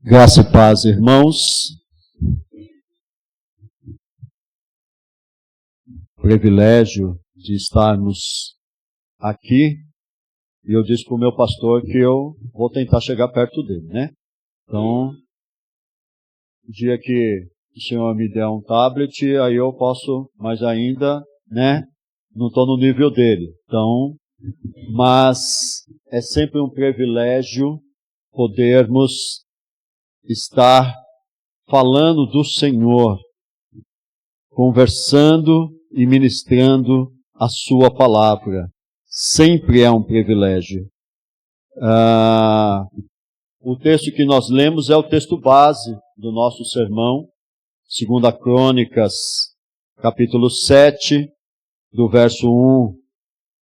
Graça e paz, irmãos. Privilégio de estarmos aqui. E eu disse para o meu pastor que eu vou tentar chegar perto dele, né? Então, o dia que o Senhor me der um tablet, aí eu posso, mas ainda, né? Não estou no nível dele. Então, mas é sempre um privilégio podermos estar falando do Senhor, conversando e ministrando a sua palavra. Sempre é um privilégio. O texto que nós lemos é o texto base do nosso sermão, 2 Crônicas, capítulo 7, do verso 1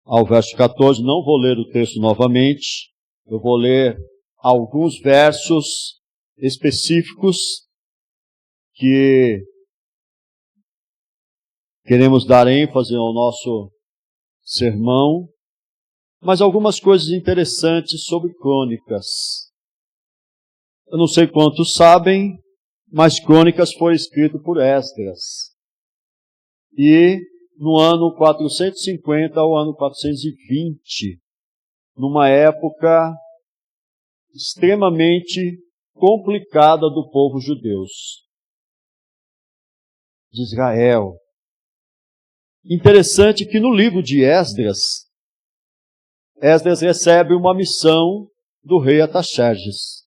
ao verso 14. Não vou ler o texto novamente, eu vou ler alguns versos específicos que queremos dar ênfase ao nosso sermão, mas algumas coisas interessantes sobre Crônicas. Eu não sei quantos sabem, mas Crônicas foi escrito por Esdras. E no ano 450 ao ano 420, numa época extremamente complicada do povo judeu, de Israel. Interessante que no livro de Esdras recebe uma missão do rei Artaxerxes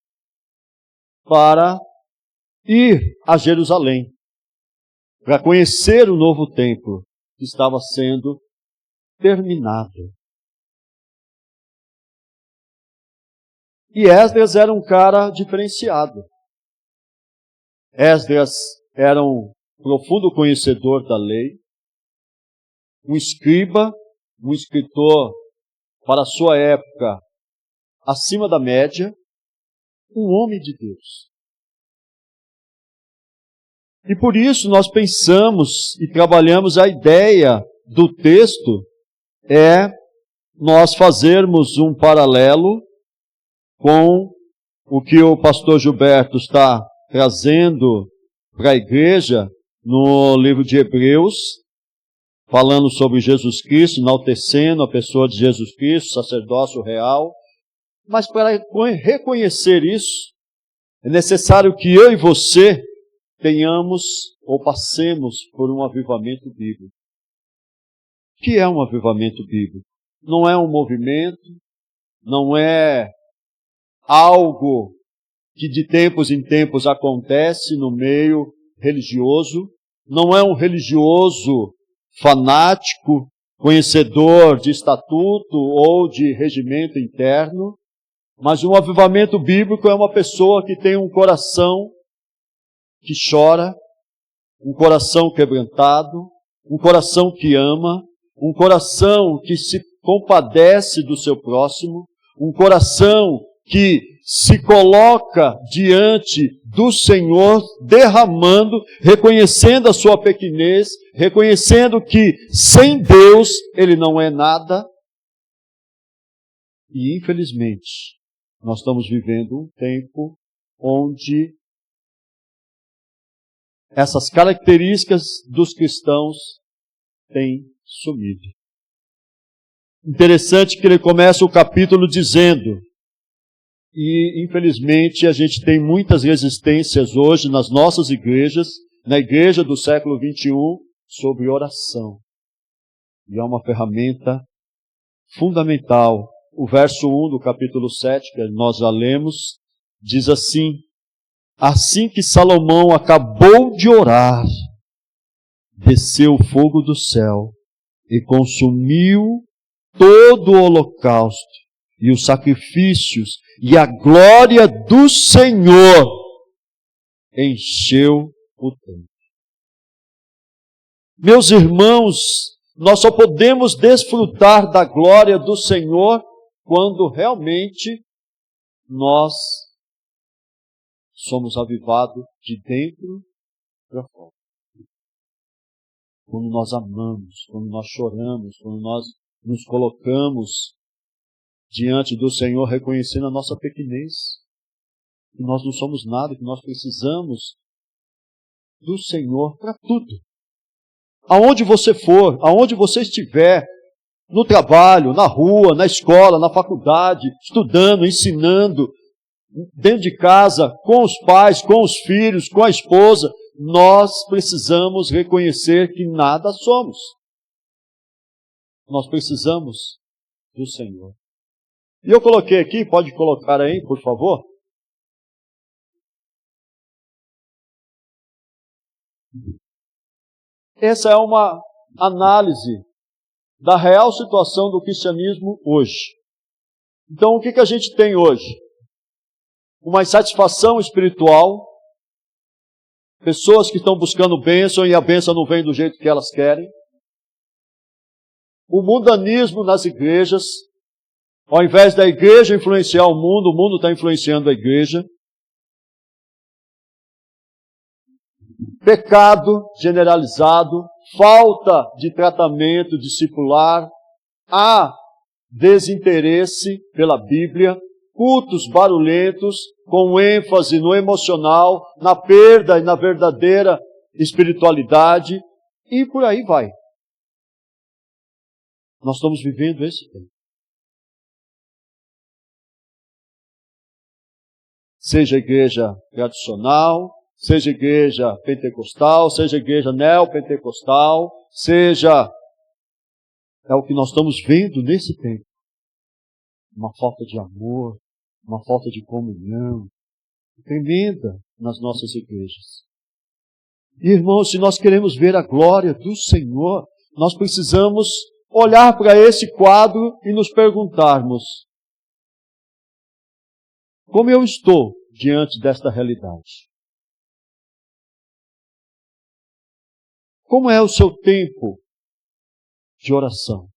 para ir a Jerusalém, para conhecer o novo templo que estava sendo terminado. E Esdras era um cara diferenciado. Esdras era um profundo conhecedor da lei, um escriba, um escritor para a sua época acima da média, um homem de Deus. E por isso nós pensamos e trabalhamos a ideia do texto é nós fazermos um paralelo com o que o pastor Gilberto está trazendo para a igreja no livro de Hebreus, falando sobre Jesus Cristo, enaltecendo a pessoa de Jesus Cristo, sacerdócio real. Mas para reconhecer isso, é necessário que eu e você tenhamos ou passemos por um avivamento bíblico. O que é um avivamento bíblico? Não é um movimento, não é algo que de tempos em tempos acontece no meio religioso, não é um religioso fanático, conhecedor de estatuto ou de regimento interno, mas um avivamento bíblico é uma pessoa que tem um coração que chora, um coração quebrantado, um coração que ama, um coração que se compadece do seu próximo, um coração que se coloca diante do Senhor, derramando, reconhecendo a sua pequenez, reconhecendo que sem Deus ele não é nada. E infelizmente, nós estamos vivendo um tempo onde essas características dos cristãos têm sumido. Interessante que ele começa o capítulo dizendo, e infelizmente a gente tem muitas resistências hoje nas nossas igrejas, na igreja do século 21, sobre oração. E é uma ferramenta fundamental. O verso 1 do capítulo 7, que nós já lemos, diz assim: assim que Salomão acabou de orar, desceu o fogo do céu e consumiu todo o holocausto e os sacrifícios, e a glória do Senhor encheu o templo. Meus irmãos, nós só podemos desfrutar da glória do Senhor quando realmente nós somos avivados de dentro para fora. Quando nós amamos, quando nós choramos, quando nós nos colocamos diante do Senhor, reconhecendo a nossa pequenez, que nós não somos nada, que nós precisamos do Senhor para tudo. Aonde você for, aonde você estiver, no trabalho, na rua, na escola, na faculdade, estudando, ensinando, dentro de casa, com os pais, com os filhos, com a esposa, nós precisamos reconhecer que nada somos. Nós precisamos do Senhor. E eu coloquei aqui, pode colocar aí, por favor? Essa é uma análise da real situação do cristianismo hoje. Então, o que a gente tem hoje? Uma insatisfação espiritual, pessoas que estão buscando bênção e a bênção não vem do jeito que elas querem. O mundanismo nas igrejas, ao invés da igreja influenciar o mundo está influenciando a igreja. Pecado generalizado, falta de tratamento discipular, há desinteresse pela Bíblia, cultos barulhentos, com ênfase no emocional, na perda e na verdadeira espiritualidade, e por aí vai. Nós estamos vivendo esse tempo. Seja igreja tradicional, seja igreja pentecostal, seja igreja neopentecostal, seja... É o que nós estamos vendo nesse tempo. Uma falta de amor, uma falta de comunhão tremenda nas nossas igrejas. E, irmãos, se nós queremos ver a glória do Senhor, nós precisamos olhar para esse quadro e nos perguntarmos: como eu estou diante desta realidade? Como é o seu tempo de oração?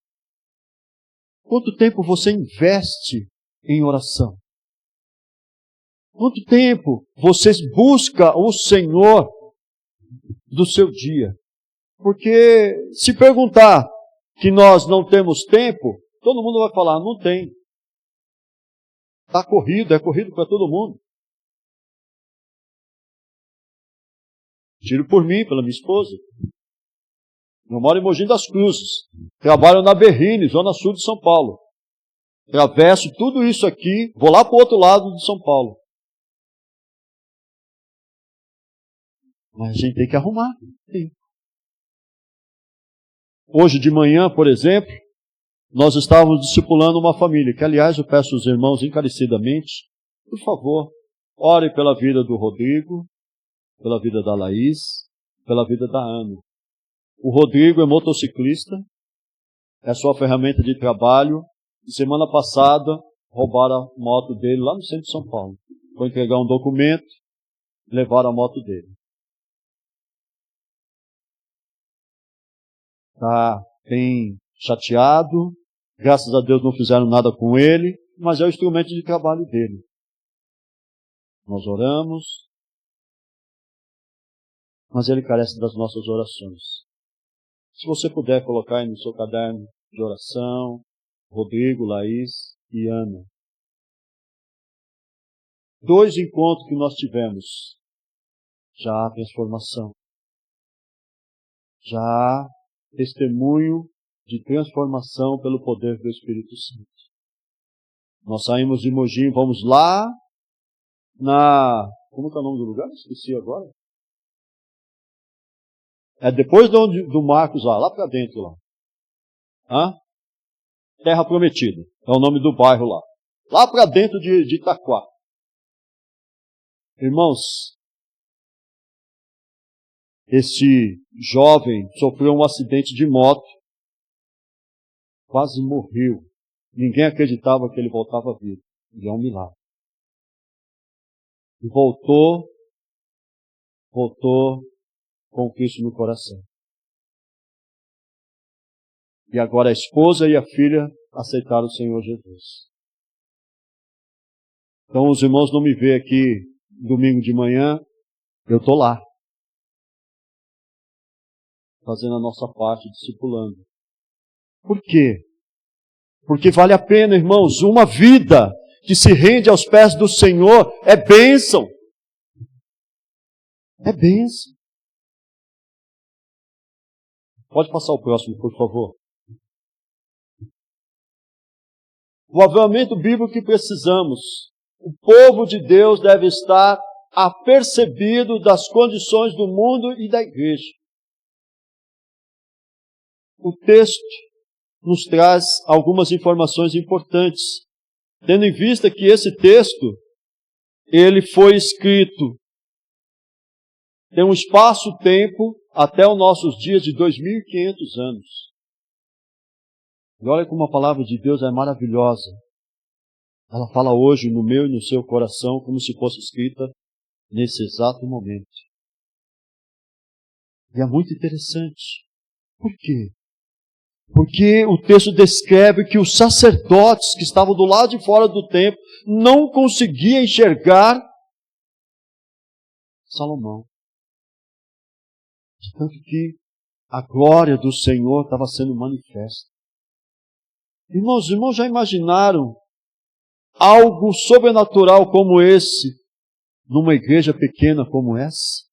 Quanto tempo você investe em oração? Quanto tempo você busca o Senhor do seu dia? Porque se perguntar que nós não temos tempo, todo mundo vai falar, não tem. Está corrido, é corrido para todo mundo. Tiro por mim, pela minha esposa. Eu moro em Mogi das Cruzes. Trabalho na Berrine, zona sul de São Paulo. Travesso tudo isso aqui, vou lá para o outro lado de São Paulo. Mas a gente tem que arrumar. Sim. Hoje de manhã, por exemplo, nós estávamos discipulando uma família, que aliás eu peço aos irmãos encarecidamente, por favor, ore pela vida do Rodrigo, pela vida da Laís, pela vida da Ana. O Rodrigo é motociclista, é sua ferramenta de trabalho. E semana passada roubaram a moto dele lá no centro de São Paulo. Foi entregar um documento, levaram a moto dele. Está bem chateado, graças a Deus não fizeram nada com ele, mas é o instrumento de trabalho dele. Nós oramos, mas ele carece das nossas orações. Se você puder colocar aí no seu caderno de oração, Rodrigo, Laís e Ana. 2 encontros que nós tivemos, já há transformação. Já há testemunho de transformação pelo poder do Espírito Santo. Nós saímos de Mogi, vamos lá como é o nome do lugar? Esqueci agora. É depois do Marcos lá para dentro lá. Hã? Terra Prometida, é o nome do bairro lá. Lá para dentro de Itaquá. Irmãos, esse jovem sofreu um acidente de moto, quase morreu. Ninguém acreditava que ele voltava à vida. E é um milagre. E voltou com Cristo no coração. E agora a esposa e a filha aceitaram o Senhor Jesus. Então os irmãos não me veem aqui domingo de manhã, eu estou lá. Fazendo a nossa parte, discipulando. Por quê? Porque vale a pena, irmãos, uma vida que se rende aos pés do Senhor é bênção. É bênção. Pode passar o próximo, por favor. O avivamento bíblico que precisamos. O povo de Deus deve estar apercebido das condições do mundo e da igreja. O texto nos traz algumas informações importantes, tendo em vista que esse texto, ele foi escrito, tem um espaço-tempo até os nossos dias de 2.500 anos. E olha como a palavra de Deus é maravilhosa. Ela fala hoje no meu e no seu coração como se fosse escrita nesse exato momento. E é muito interessante. Por quê? Porque o texto descreve que os sacerdotes que estavam do lado de fora do templo não conseguiam enxergar Salomão. De tanto que a glória do Senhor estava sendo manifesta. Irmãos já imaginaram algo sobrenatural como esse numa igreja pequena como essa?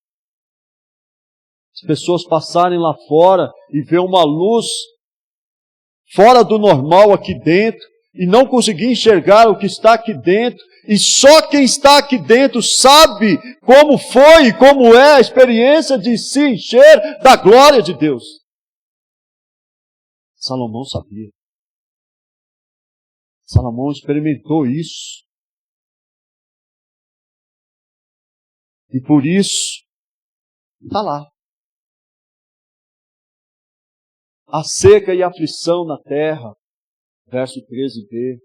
As pessoas passarem lá fora e ver uma luz fora do normal aqui dentro e não conseguir enxergar o que está aqui dentro, e só quem está aqui dentro sabe como foi e como é a experiência de se encher da glória de Deus. Salomão sabia. Salomão experimentou isso. E por isso, está lá. A seca e a aflição na terra, verso 13b.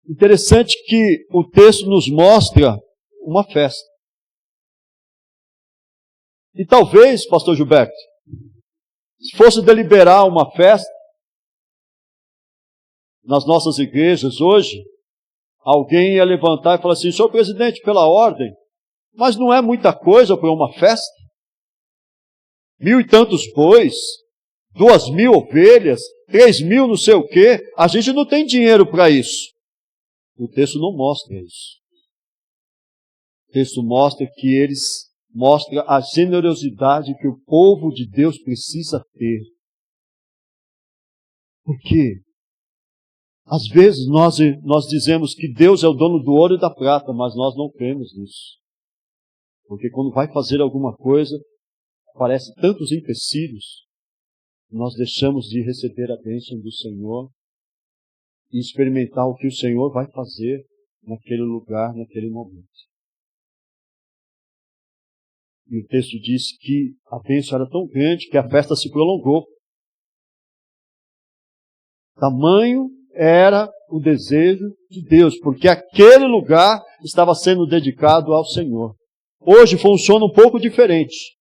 Interessante que o texto nos mostra uma festa. E talvez, pastor Gilberto, se fosse deliberar uma festa nas nossas igrejas hoje, alguém ia levantar e falar assim: senhor presidente, pela ordem, mas não é muita coisa para uma festa? 1.000 e tantos bois, 2.000 ovelhas, 3.000 não sei o quê, a gente não tem dinheiro para isso. O texto não mostra isso. O texto mostra mostra a generosidade que o povo de Deus precisa ter. Por quê? Às vezes nós dizemos que Deus é o dono do ouro e da prata, mas nós não cremos nisso. Porque quando vai fazer alguma coisa, aparecem tantos empecilhos, nós deixamos de receber a bênção do Senhor e experimentar o que o Senhor vai fazer naquele lugar, naquele momento. E o texto diz que a bênção era tão grande que a festa se prolongou. Tamanho era o desejo de Deus, porque aquele lugar estava sendo dedicado ao Senhor. Hoje funciona um pouco diferente.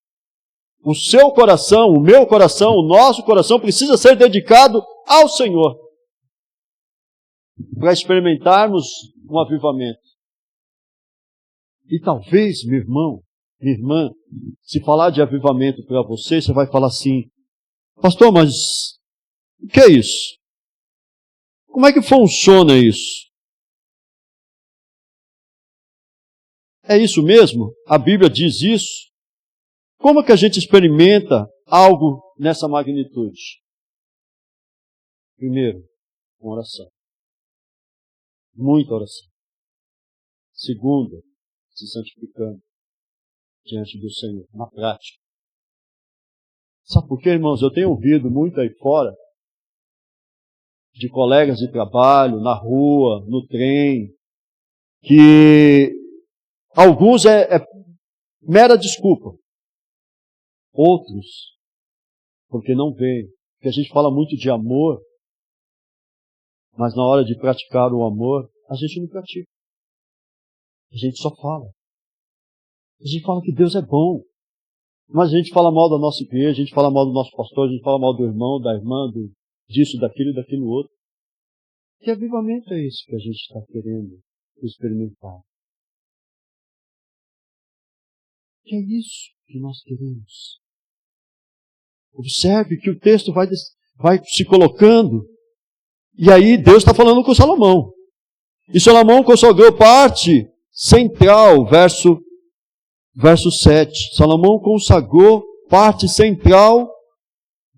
O seu coração, o meu coração, o nosso coração precisa ser dedicado ao Senhor, para experimentarmos um avivamento. E talvez, meu irmão, minha irmã, se falar de avivamento para você, você vai falar assim: pastor, mas o que é isso? Como é que funciona isso? É isso mesmo? A Bíblia diz isso? Como é que a gente experimenta algo nessa magnitude? Primeiro, com oração. Muita oração. Segunda, se santificando diante do Senhor, na prática. Sabe por quê, irmãos? Eu tenho ouvido muito aí fora, de colegas de trabalho, na rua, no trem, que alguns é mera desculpa. Outros, porque não veem. Porque a gente fala muito de amor, mas na hora de praticar o amor, a gente não pratica. A gente só fala. A gente fala que Deus é bom. Mas a gente fala mal da nossa igreja, a gente fala mal do nosso pastor, a gente fala mal do irmão, da irmã, disso, daquilo e daquilo outro. Que avivamento é esse que a gente está querendo experimentar? Que é isso que nós queremos? Observe que o texto vai se colocando E aí Deus está falando com Salomão. E Salomão consagrou parte central, verso 7. Salomão consagrou parte central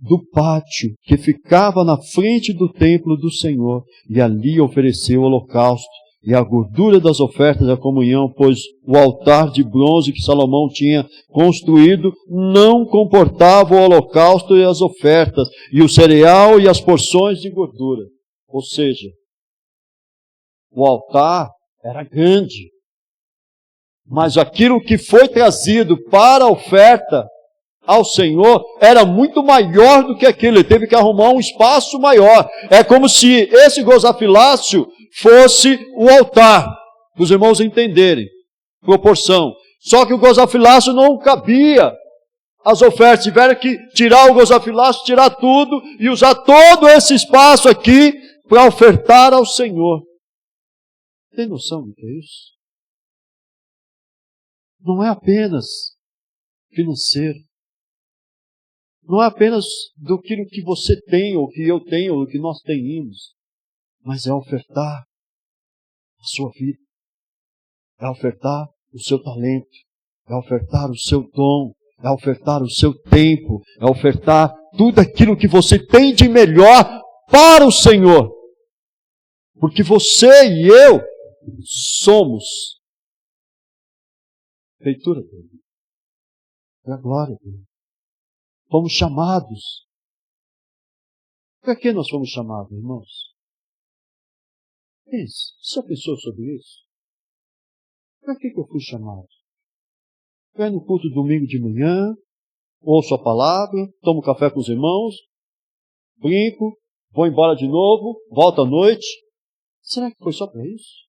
do pátio que ficava na frente do templo do Senhor, e ali ofereceu o holocausto e a gordura das ofertas da comunhão, pois o altar de bronze que Salomão tinha construído não comportava o holocausto e as ofertas, e o cereal e as porções de gordura. Ou seja, o altar era grande, mas aquilo que foi trazido para a oferta ao Senhor era muito maior do que aquilo. Ele teve que arrumar um espaço maior. É como se esse gozafilácio fosse o altar, para os irmãos entenderem proporção. Só que o gozafilácio não cabia as ofertas, tiveram que tirar o gozafilácio, tirar tudo e usar todo esse espaço aqui para ofertar ao Senhor. Tem noção do que é isso? Não é apenas financeiro. Não é apenas do que você tem, ou que eu tenho, ou que nós tenhamos. Mas é ofertar a sua vida. É ofertar o seu talento. É ofertar o seu dom. É ofertar o seu tempo. É ofertar tudo aquilo que você tem de melhor para o Senhor. Porque você e eu somos feitura dele. É a glória dele. Fomos chamados. Para que nós fomos chamados, irmãos? Pense, você já pensou sobre isso? Para que eu fui chamado? Vai no culto domingo de manhã, ouço a palavra, tomo café com os irmãos, brinco, vou embora de novo, volto à noite. Será que foi só para isso?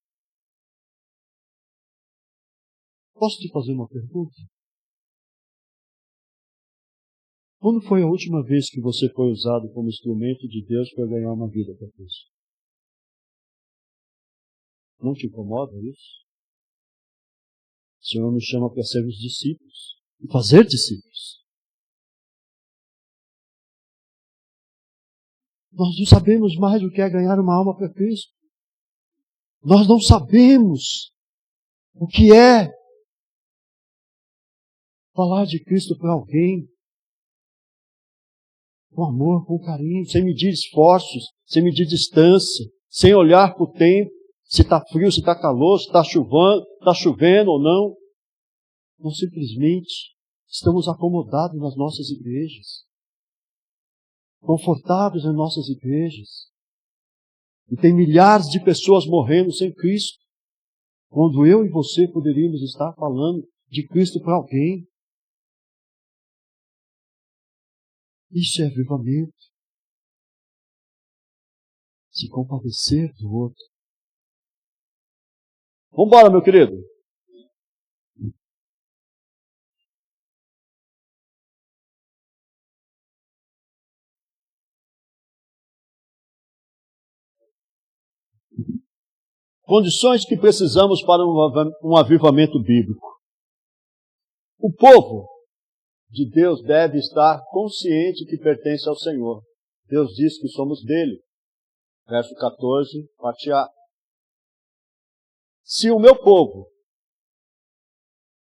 Posso te fazer uma pergunta? Quando foi a última vez que você foi usado como instrumento de Deus para ganhar uma vida para Cristo? Não te incomoda isso? O Senhor nos chama para sermos discípulos e fazer discípulos. Nós não sabemos mais o que é ganhar uma alma para Cristo. Nós não sabemos o que é falar de Cristo para alguém com amor, com carinho, sem medir esforços, sem medir distância, sem olhar para o tempo, se está frio, se está calor, se está chovendo ou não. Nós simplesmente estamos acomodados nas nossas igrejas, confortáveis nas nossas igrejas. E tem milhares de pessoas morrendo sem Cristo, quando eu e você poderíamos estar falando de Cristo para alguém. Isso é avivamento. Se compadecer do outro. Vamos embora, meu querido. Condições que precisamos para um avivamento bíblico. O povo de Deus deve estar consciente que pertence ao Senhor. Deus diz que somos dele. Verso 14, parte A. Se o meu povo,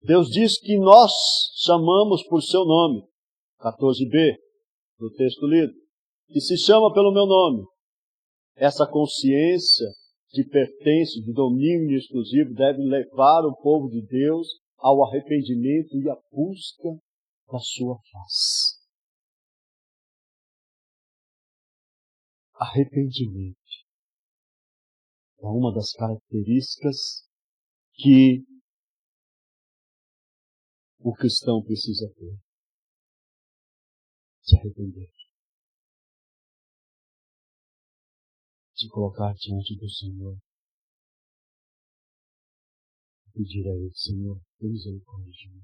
Deus diz que nós chamamos por seu nome, 14b, do texto lido, que se chama pelo meu nome. Essa consciência de pertence, de domínio exclusivo, deve levar o povo de Deus ao arrependimento e à busca da sua face. Arrependimento é uma das características que o cristão precisa ter. Se arrepender. Se colocar diante do Senhor. Pedir a Ele, Senhor, tem misericórdia de mim.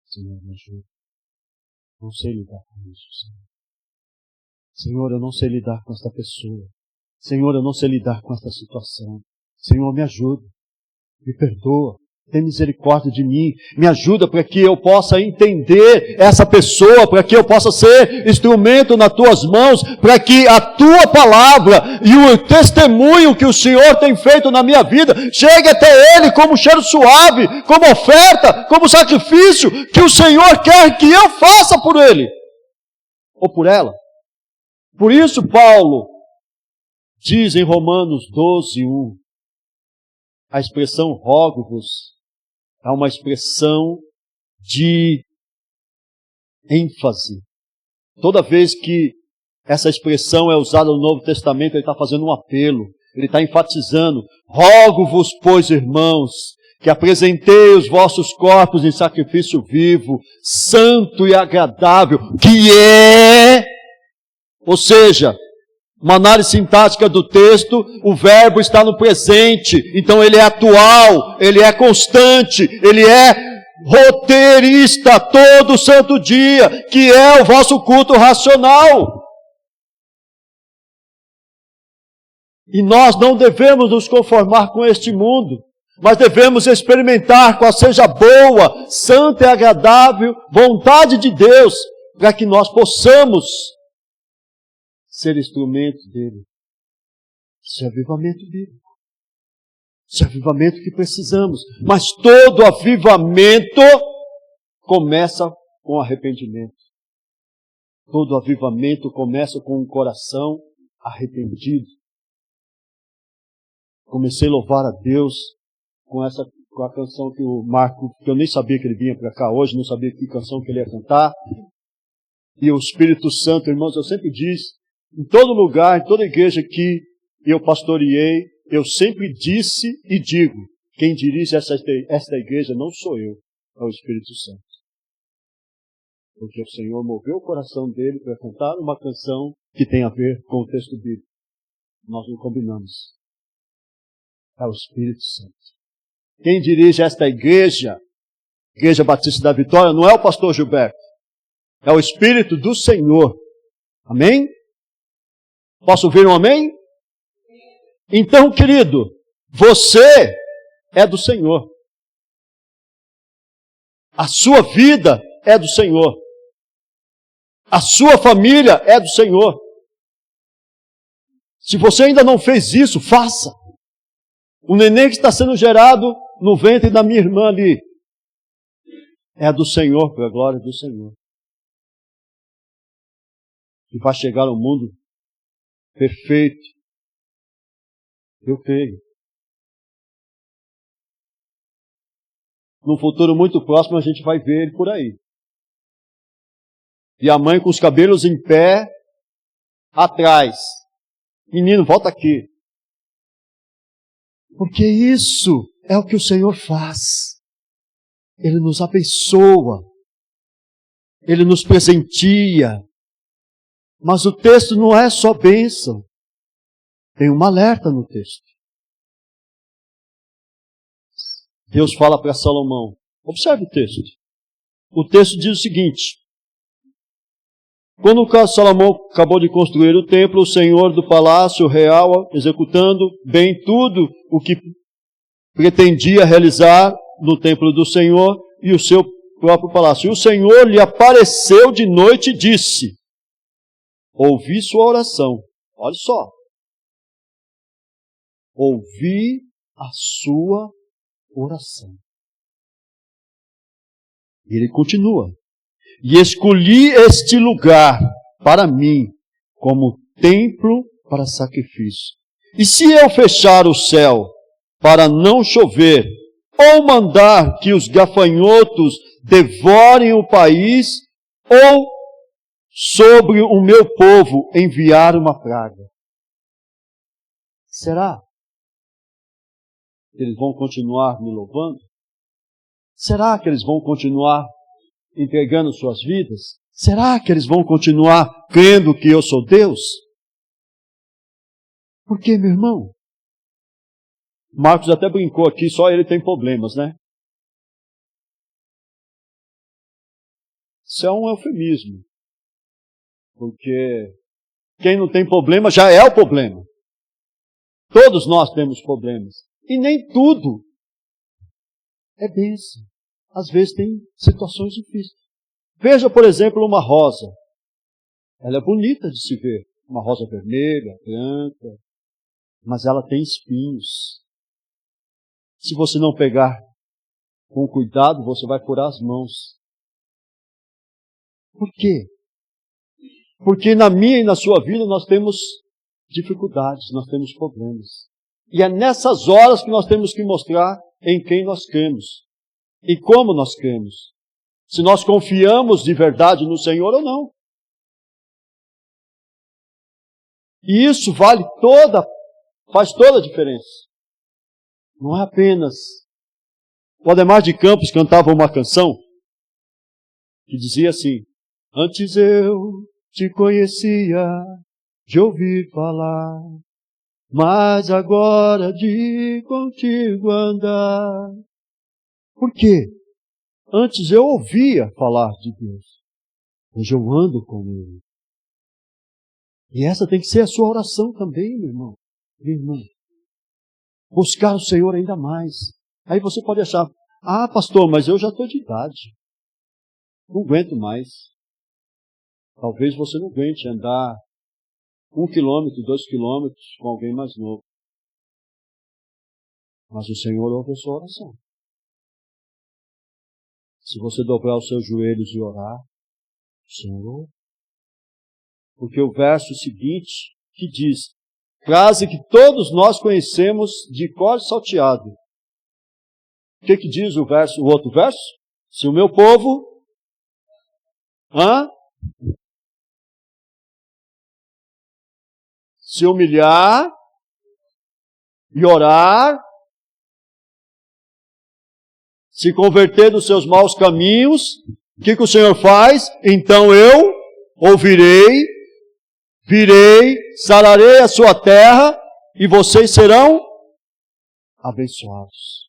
Senhor, me ajuda. Não sei lidar com isso, Senhor. Senhor, eu não sei lidar com esta pessoa. Senhor, eu não sei lidar com esta situação. Senhor, me ajuda. Me perdoa. tem misericórdia de mim, me ajuda para que eu possa entender essa pessoa, para que eu possa ser instrumento nas tuas mãos, para que a tua palavra e o testemunho que o Senhor tem feito na minha vida chegue até Ele como cheiro suave, como oferta, como sacrifício que o Senhor quer que eu faça por Ele ou por ela. Por isso Paulo diz em Romanos 12:1, a expressão rogo-vos é uma expressão de ênfase. Toda vez que essa expressão é usada no Novo Testamento, ele está fazendo um apelo, ele está enfatizando: rogo-vos, pois, irmãos, que apresentei os vossos corpos em sacrifício vivo, santo e agradável, que é, ou seja, uma análise sintática do texto, o verbo está no presente, então ele é atual, ele é constante, ele é roteirista todo santo dia, que é o vosso culto racional. E nós não devemos nos conformar com este mundo, mas devemos experimentar qual seja a boa, santa e agradável vontade de Deus, para que nós possamos ser instrumento dele. Esse é avivamento bíblico. Esse é avivamento que precisamos. Mas todo avivamento começa com arrependimento. Todo avivamento começa com um coração arrependido. Comecei a louvar a Deus com a canção que o Marco, que eu nem sabia que ele vinha para cá hoje, não sabia que canção que ele ia cantar. E o Espírito Santo, irmãos, eu sempre disse, em todo lugar, em toda igreja que eu pastoreei, eu sempre disse e digo, quem dirige esta igreja não sou eu, é o Espírito Santo. Porque o Senhor moveu o coração dele para cantar uma canção que tem a ver com o texto bíblico. Nós não combinamos. É o Espírito Santo. Quem dirige esta igreja, Igreja Batista da Vitória, não é o pastor Gilberto, é o Espírito do Senhor. Amém? Posso ouvir um amém? Então, querido, você é do Senhor. A sua vida é do Senhor. A sua família é do Senhor. Se você ainda não fez isso, faça. O neném que está sendo gerado no ventre da minha irmã ali é do Senhor, para a glória do Senhor. E vai chegar ao mundo perfeito. Eu creio. Num futuro muito próximo a gente vai ver ele por aí. E a mãe com os cabelos em pé, atrás. Menino, volta aqui. Porque isso é o que o Senhor faz. Ele nos abençoa. Ele nos presenteia. Mas o texto não é só bênção. Tem uma alerta no texto. Deus fala para Salomão. Observe o texto. O texto diz o seguinte. Quando Salomão acabou de construir o templo, o senhor do palácio real, executando bem tudo o que pretendia realizar no templo do Senhor e o seu próprio palácio. E o Senhor lhe apareceu de noite e disse, ouvi sua oração. Olha só. Ouvi a sua oração. E ele continua. E escolhi este lugar para mim como templo para sacrifício. E se eu fechar o céu para não chover, ou mandar que os gafanhotos devorem o país, ou sobre o meu povo enviar uma praga, será que eles vão continuar me louvando? Será que eles vão continuar entregando suas vidas? Será que eles vão continuar crendo que eu sou Deus? Por quê, meu irmão? Marcos até brincou aqui, só ele tem problemas, né? Isso é um eufemismo. Porque quem não tem problema já é o problema. Todos nós temos problemas. E nem tudo é bênção. Às vezes tem situações difíceis. Veja, por exemplo, uma rosa. Ela é bonita de se ver. Uma rosa vermelha, branca, mas ela tem espinhos. Se você não pegar com cuidado, você vai furar as mãos. Por quê? Porque na minha e na sua vida nós temos dificuldades, nós temos problemas. E é nessas horas que nós temos que mostrar em quem nós cremos e como nós cremos. Se nós confiamos de verdade no Senhor ou não. E isso faz toda a diferença. Não é apenas. O Ademar de Campos cantava uma canção que dizia assim: antes eu te conhecia de ouvir falar, mas agora de contigo andar. Por quê? Antes eu ouvia falar de Deus, hoje eu ando com Ele. E essa tem que ser a sua oração também, meu irmão. Meu irmão. Buscar o Senhor ainda mais. Aí você pode achar, pastor, mas eu já estou de idade. Não aguento mais. Talvez você não aguente andar 1 quilômetro, 2 quilômetros com alguém mais novo. Mas o Senhor ouve a sua oração. Se você dobrar os seus joelhos e orar, o Senhor ouve. Porque o verso seguinte que diz, frase que todos nós conhecemos de cor salteado. O que diz o outro verso? Se o meu povo se humilhar e orar, se converter dos seus maus caminhos, o que o Senhor faz? Então eu ouvirei, virei, sararei a sua terra e vocês serão abençoados.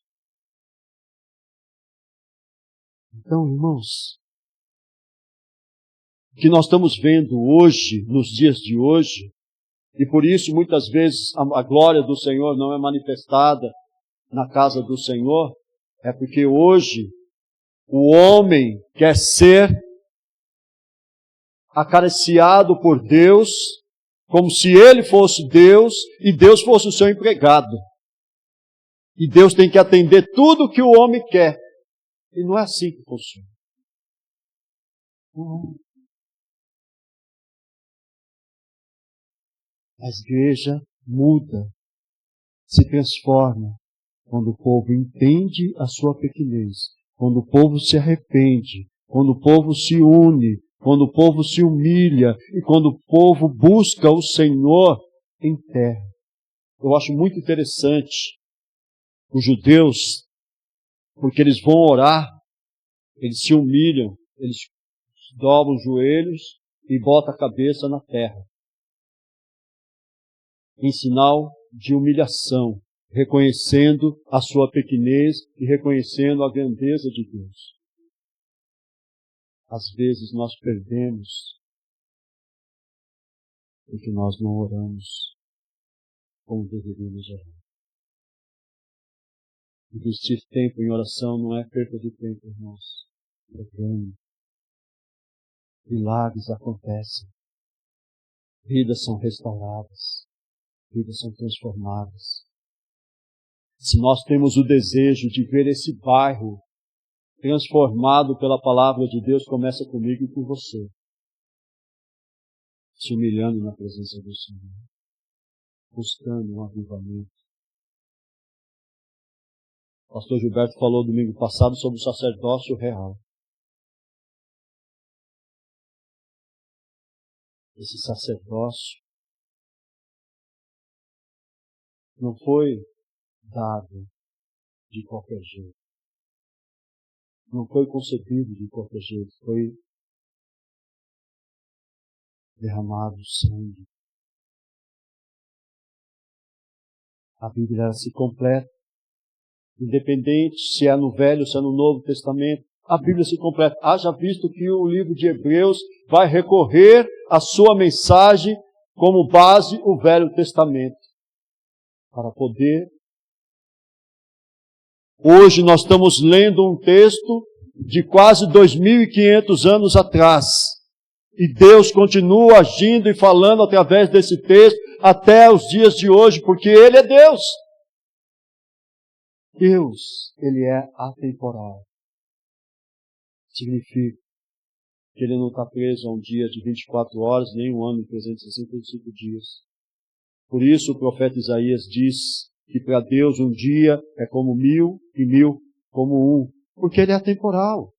Então, irmãos, o que nós estamos vendo hoje, nos dias de hoje, e por isso muitas vezes a glória do Senhor não é manifestada na casa do Senhor, é porque hoje o homem quer ser acariciado por Deus, como se ele fosse Deus e Deus fosse o seu empregado. E Deus tem que atender tudo o que o homem quer. E não é assim que funciona. A igreja muda, se transforma, quando o povo entende a sua pequenez, quando o povo se arrepende, quando o povo se une, quando o povo se humilha e quando o povo busca o Senhor em terra. Eu acho muito interessante os judeus, porque eles vão orar, eles se humilham, eles dobram os joelhos e botam a cabeça na terra, em sinal de humilhação, reconhecendo a sua pequenez e reconhecendo a grandeza de Deus. Às vezes nós perdemos porque nós não oramos como deveríamos orar. Investir tempo em oração não é perda de tempo, irmãos. É ganho. Milagres acontecem. Vidas são restauradas. Vidas são transformadas. Se nós temos o desejo de ver esse bairro transformado pela palavra de Deus, começa comigo e com você. Se humilhando na presença do Senhor. Buscando um avivamento. O pastor Gilberto falou domingo passado sobre o sacerdócio real. Esse sacerdócio não foi dado de qualquer jeito. Não foi concebido de qualquer jeito. Foi derramado sangue. A Bíblia ela se completa. Independente se é no Velho ou se é no Novo Testamento, a Bíblia se completa. Haja visto que o livro de Hebreus vai recorrer à sua mensagem como base o Velho Testamento, para poder Hoje nós estamos lendo um texto de quase 2.500 anos atrás. E Deus continua agindo e falando através desse texto até os dias de hoje, porque Ele é Deus. Deus, Ele é atemporal. Significa que Ele não está preso a um dia de 24 horas, nem um ano de 365 dias. Por isso o profeta Isaías diz que para Deus um dia é como 1.000 e 1.000 como um, porque Ele é atemporal.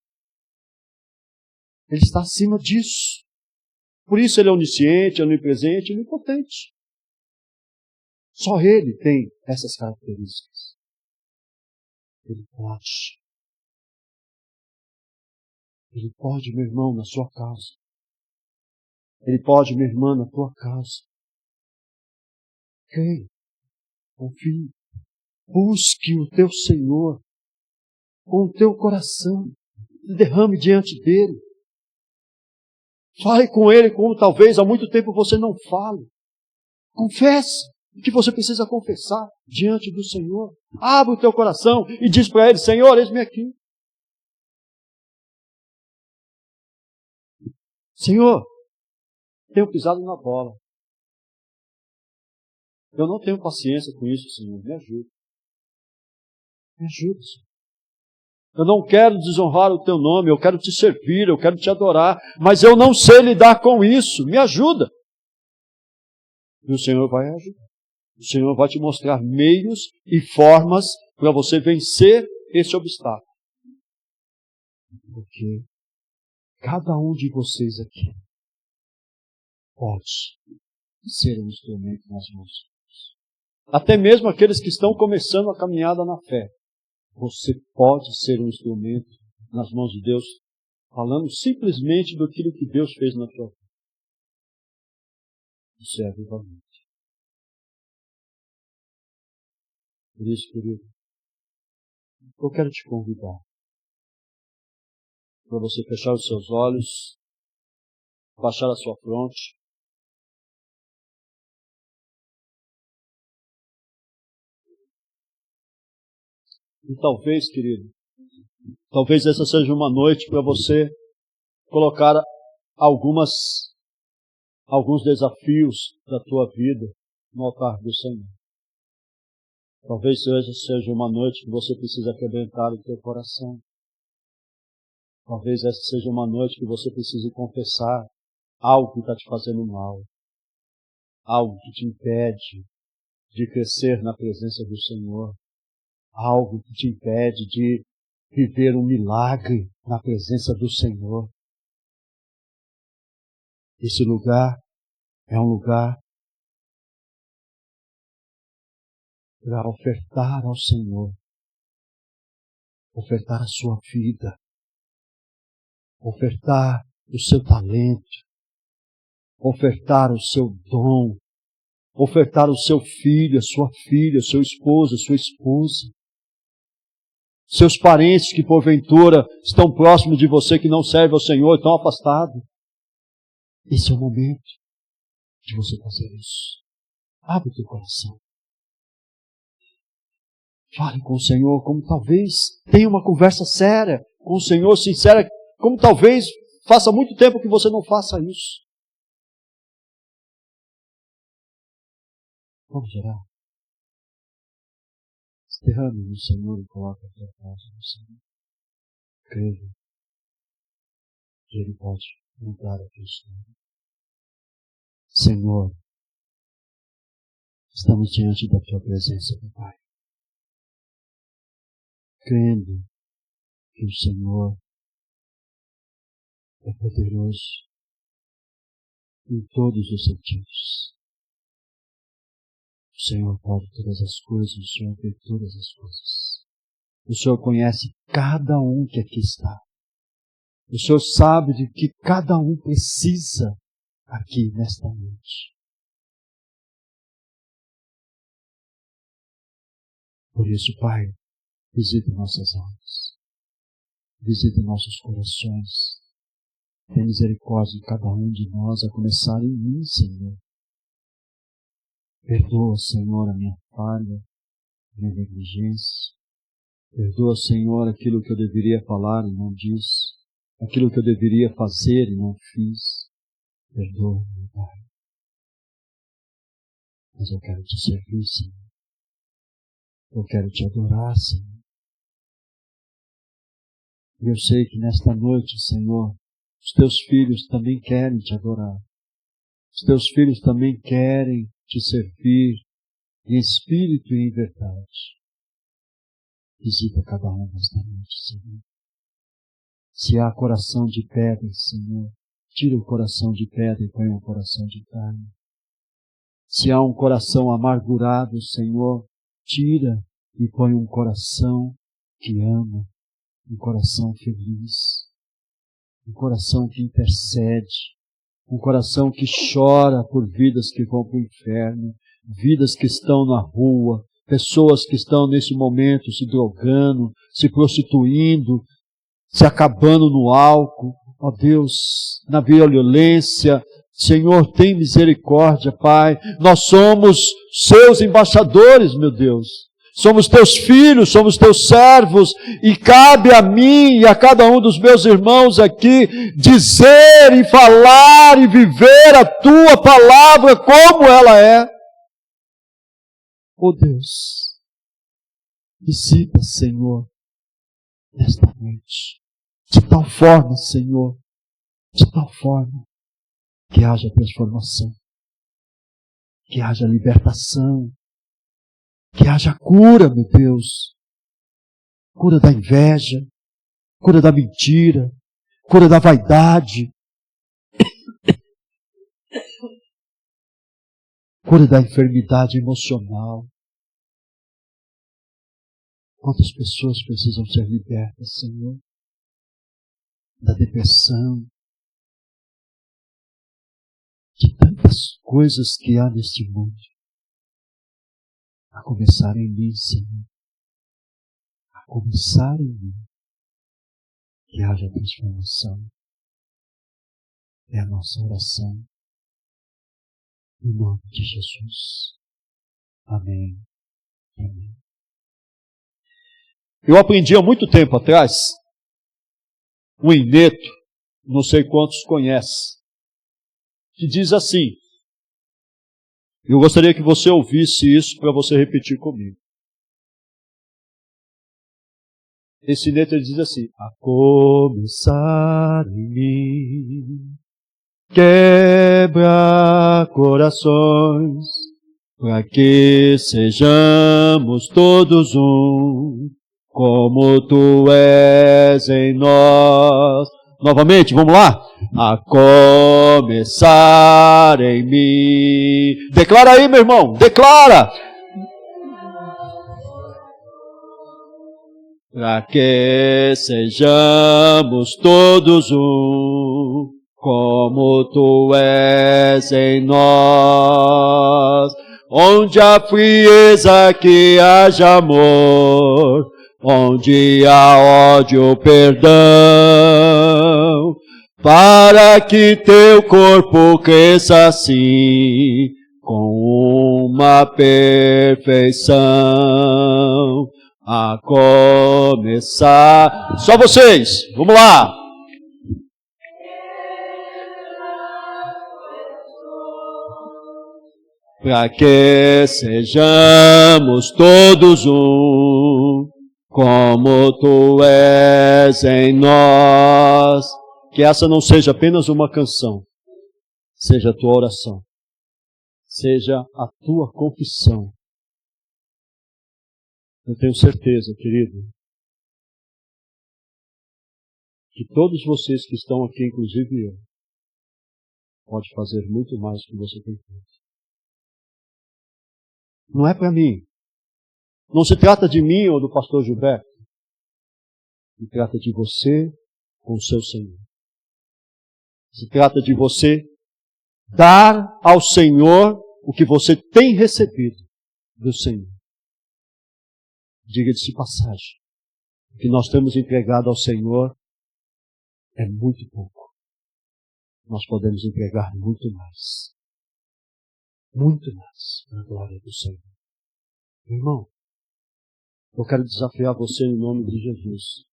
Ele está acima disso. Por isso Ele é onisciente, onipresente, onipotente. Só Ele tem essas características. Ele pode. Ele pode, meu irmão, na sua casa. Ele pode, minha irmã, na tua casa. Creia, confie. Busque o teu Senhor com o teu coração. Derrame diante dEle. Fale com Ele como talvez há muito tempo você não fale. Confesse o que você precisa confessar diante do Senhor. Abre o teu coração e diz para Ele: Senhor, eis-me aqui. Senhor, tenho pisado na bola. Eu não tenho paciência com isso, Senhor. Me ajuda. Me ajuda, Senhor. Eu não quero desonrar o teu nome, eu quero te servir, eu quero te adorar, mas eu não sei lidar com isso. Me ajuda. E o Senhor vai ajudar. O Senhor vai te mostrar meios e formas para você vencer esse obstáculo. Porque cada um de vocês aqui pode ser um instrumento nas mãos de Deus. Até mesmo aqueles que estão começando a caminhada na fé. Você pode ser um instrumento nas mãos de Deus, falando simplesmente do que Deus fez na tua vida. Isso é avivamento. Por isso, querido, eu quero te convidar para você fechar os seus olhos, baixar a sua fronte. E talvez, querido, talvez essa seja uma noite para você colocar alguns desafios da tua vida no altar do Senhor. Talvez essa seja uma noite que você precisa quebrantar o teu coração. Talvez essa seja uma noite que você precise confessar algo que está te fazendo mal. Algo que te impede de crescer na presença do Senhor. Algo que te impede de viver um milagre na presença do Senhor. Esse lugar é um lugar para ofertar ao Senhor. Ofertar a sua vida. Ofertar o seu talento. Ofertar o seu dom. Ofertar o seu filho, a sua filha, seu esposo, a sua esposa. Seus parentes que porventura estão próximos de você, que não servem ao Senhor, estão afastados. Esse é o momento de você fazer isso. Abre o teu coração. Fale com o Senhor como talvez tenha uma conversa séria com o Senhor, sincera, como talvez faça muito tempo que você não faça isso. Vamos orar. Derrame no Senhor e coloque a tua casa no Senhor. Creia que Ele pode mudar a tua história. Senhor, estamos diante da tua presença, meu Pai. Crendo que o Senhor é poderoso em todos os sentidos. O Senhor pode todas as coisas, o Senhor vê todas as coisas. O Senhor conhece cada um que aqui está. O Senhor sabe de que cada um precisa aqui nesta noite. Por isso, Pai, visita nossas almas. Visita nossos corações. Tem misericórdia de cada um de nós, a começar em mim, Senhor. Perdoa, Senhor, a minha falha, a minha negligência. Perdoa, Senhor, aquilo que eu deveria falar e não disse, aquilo que eu deveria fazer e não fiz. Perdoa, meu Pai. Mas eu quero te servir, Senhor. Eu quero te adorar, Senhor. E eu sei que nesta noite, Senhor, os teus filhos também querem te adorar. Os teus filhos também querem te servir em espírito e em verdade. Visita cada um nesta noite, Senhor. Se há coração de pedra, Senhor, tira o coração de pedra e põe um coração de carne. Se há um coração amargurado, Senhor, tira e põe um coração que ama, um coração feliz, um coração que intercede, um coração que chora por vidas que vão para o inferno, vidas que estão na rua, pessoas que estão nesse momento se drogando, se prostituindo, se acabando no álcool, ó Deus, na violência. Senhor, tem misericórdia, Pai. Nós somos seus embaixadores, meu Deus. Somos teus filhos, somos teus servos, e cabe a mim e a cada um dos meus irmãos aqui dizer e falar e viver a tua palavra como ela é. Oh Deus, visita, Senhor, nesta noite, de tal forma, Senhor, de tal forma que haja transformação, que haja libertação, que haja cura, meu Deus, cura da inveja, cura da mentira, cura da vaidade, cura da enfermidade emocional. Quantas pessoas precisam ser libertas, Senhor, da depressão, de tantas coisas que há neste mundo, a começar em mim, Senhor, a começar em mim, que haja transformação. É a nossa oração, em nome de Jesus. Amém. Amém. Eu aprendi há muito tempo atrás um hineto, não sei quantos conhecem, que diz assim, eu gostaria que você ouvisse isso para você repetir comigo. Esse hineto ele diz assim, a começar em mim, quebra corações, para que sejamos todos um, como tu és em nós. Novamente, vamos lá? A começar em mim. Declara aí, meu irmão, declara. Para que sejamos todos um, como tu és em nós. Onde há frieza que haja amor, onde há ódio, perdão, para que teu corpo cresça assim, com uma perfeição, a começar... Só vocês, vamos lá! Para que sejamos todos um, como tu és em nós. Que essa não seja apenas uma canção, seja a tua oração, seja a tua confissão. Eu tenho certeza, querido, que todos vocês que estão aqui, inclusive eu, pode fazer muito mais do que você tem feito. Não é para mim. Não se trata de mim ou do pastor Gilberto. Se trata de você com o seu Senhor. Se trata de você dar ao Senhor o que você tem recebido do Senhor. Diga-se passagem, o que nós temos entregado ao Senhor é muito pouco. Nós podemos entregar muito mais. Muito mais para a glória do Senhor. Irmão, Eu quero desafiar você em nome de Jesus.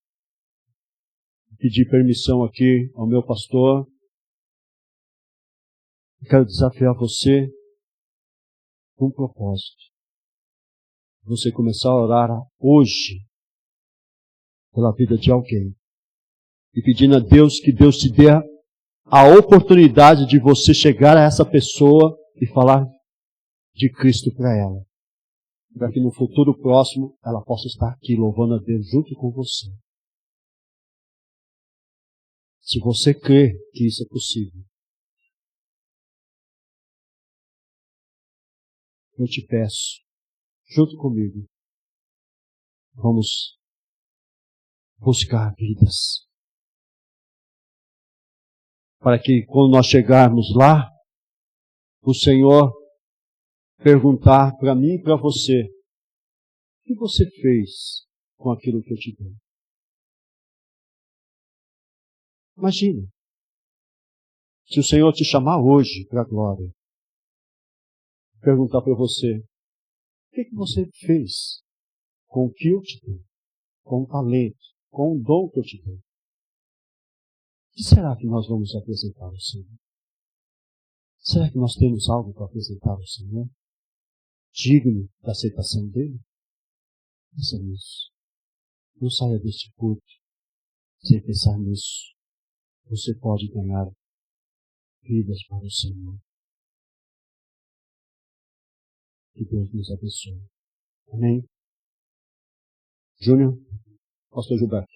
Pedir permissão aqui ao meu pastor. Eu quero desafiar você com um propósito. Você começar a orar hoje pela vida de alguém. E pedindo a Deus que Deus te dê a oportunidade de você chegar a essa pessoa e falar de Cristo para ela. Para que no futuro próximo ela possa estar aqui louvando a Deus junto com você. Se você crê que isso é possível, eu te peço, junto comigo, vamos buscar vidas. Para que quando nós chegarmos lá, o Senhor perguntar para mim e para você, o que você fez com aquilo que eu te dei? Imagina, se o Senhor te chamar hoje para a glória, perguntar para você, o que você fez com o que eu te dei? Com o talento, com o dom que eu te dei? O que será que nós vamos apresentar ao Senhor? Será que nós temos algo para apresentar ao Senhor? Digno da aceitação dele? Pensa nisso. Não saia deste culto sem pensar nisso. Você pode ganhar vidas para o Senhor. Que Deus nos abençoe. Amém? Júnior, pastor Gilberto.